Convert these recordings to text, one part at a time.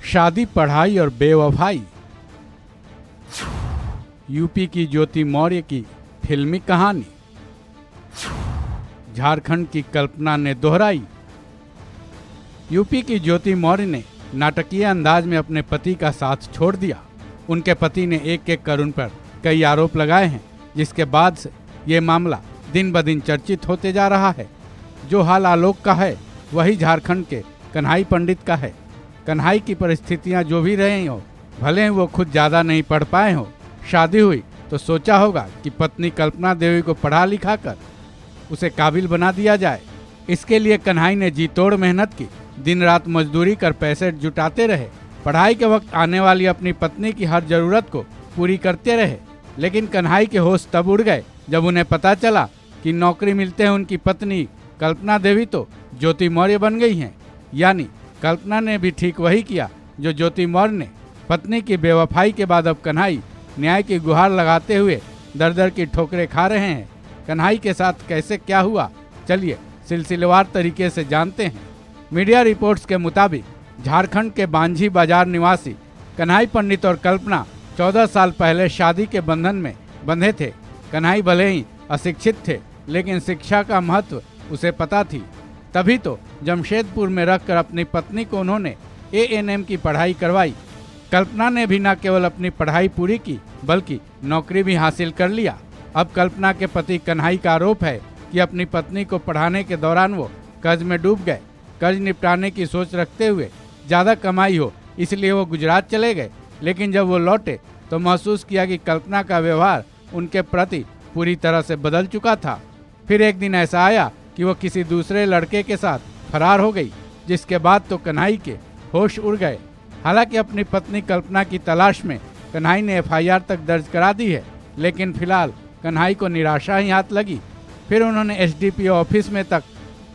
शादी, पढ़ाई और बेवफाई। यूपी की ज्योति मौर्य की फिल्मी कहानी झारखंड की कल्पना ने दोहराई। यूपी की ज्योति मौर्य ने नाटकीय अंदाज में अपने पति का साथ छोड़ दिया। उनके पति ने एक एक कर उन पर कई आरोप लगाए हैं, जिसके बाद से ये मामला दिन ब दिन चर्चित होते जा रहा है। जो हाल आलोक का है वही झारखंड के कन्हाई पंडित का है। कन्हाई की परिस्थितियां जो भी रही हो, भले ही वो खुद ज़्यादा नहीं पढ़ पाए हो, शादी हुई तो सोचा होगा कि पत्नी कल्पना देवी को पढ़ा लिखा कर उसे काबिल बना दिया जाए। इसके लिए कन्हाई ने जी तोड़ मेहनत की, दिन रात मजदूरी कर पैसे जुटाते रहे, पढ़ाई के वक्त आने वाली अपनी पत्नी की हर जरूरत को पूरी करते रहे। लेकिन कन्हाई के होश तब उड़ गए जब उन्हें पता चला कि नौकरी मिलते हैं उनकी पत्नी कल्पना देवी तो ज्योति मौर्य बन गई हैं। यानी कल्पना ने भी ठीक वही किया जो ज्योति मौर्य ने। पत्नी की बेवफाई के बाद अब कन्हाई न्याय की गुहार लगाते हुए दर दर की ठोकरें खा रहे हैं। कन्हाई के साथ कैसे क्या हुआ, चलिए सिलसिलेवार तरीके से जानते हैं। मीडिया रिपोर्ट्स के मुताबिक झारखंड के बांझी बाजार निवासी कन्हाई पंडित और कल्पना 14 साल पहले शादी के बंधन में बंधे थे। कन्हाई भले ही अशिक्षित थे, लेकिन शिक्षा का महत्व उसे पता थी। तभी तो जमशेदपुर में रखकर अपनी पत्नी को उन्होंने ANM की पढ़ाई करवाई। कल्पना ने भी न केवल अपनी पढ़ाई पूरी की, बल्कि नौकरी भी हासिल कर लिया। अब कल्पना के पति कन्हाई का आरोप है कि अपनी पत्नी को पढ़ाने के दौरान वो कर्ज में डूब गए। कर्ज निपटाने की सोच रखते हुए ज़्यादा कमाई हो इसलिए वो गुजरात चले गए। लेकिन जब वो लौटे तो महसूस किया कि कल्पना का व्यवहार उनके प्रति पूरी तरह से बदल चुका था। फिर एक दिन ऐसा आया कि वो किसी दूसरे लड़के के साथ फरार हो गई, जिसके बाद तो कन्हाई के होश उड़ गए। हालांकि अपनी पत्नी कल्पना की तलाश में कन्हाई ने FIR तक दर्ज करा दी है, लेकिन फिलहाल कन्हाई को निराशा ही हाथ लगी। फिर उन्होंने SDPO ऑफिस में तक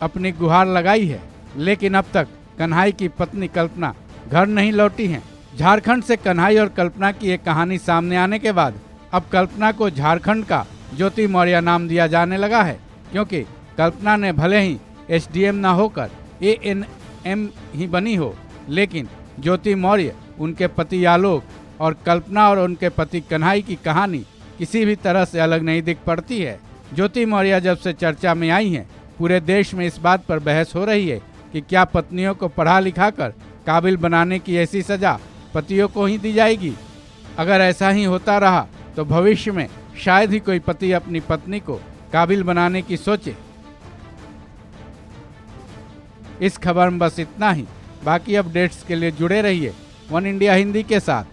अपनी गुहार लगाई है, लेकिन अब तक कन्हाई की पत्नी कल्पना घर नहीं लौटी हैं। झारखंड से कन्हाई और कल्पना की एक कहानी सामने आने के बाद अब कल्पना को झारखंड का ज्योति मौर्य नाम दिया जाने लगा है, क्योंकि कल्पना ने भले ही SDM न होकर ANM ही बनी हो, लेकिन ज्योति मौर्य, उनके पति आलोक और कल्पना और उनके पति कन्हाई की कहानी किसी भी तरह से अलग नहीं दिख पड़ती है। ज्योति मौर्य जब से चर्चा में आई हैं, पूरे देश में इस बात पर बहस हो रही है कि क्या पत्नियों को पढ़ा लिखा कर काबिल बनाने की ऐसी सजा पतियों को ही दी जाएगी। अगर ऐसा ही होता रहा तो भविष्य में शायद ही कोई पति अपनी पत्नी को काबिल बनाने की सोचे। इस खबर में बस इतना ही। बाकी अपडेट्स के लिए जुड़े रहिए वन इंडिया हिंदी के साथ।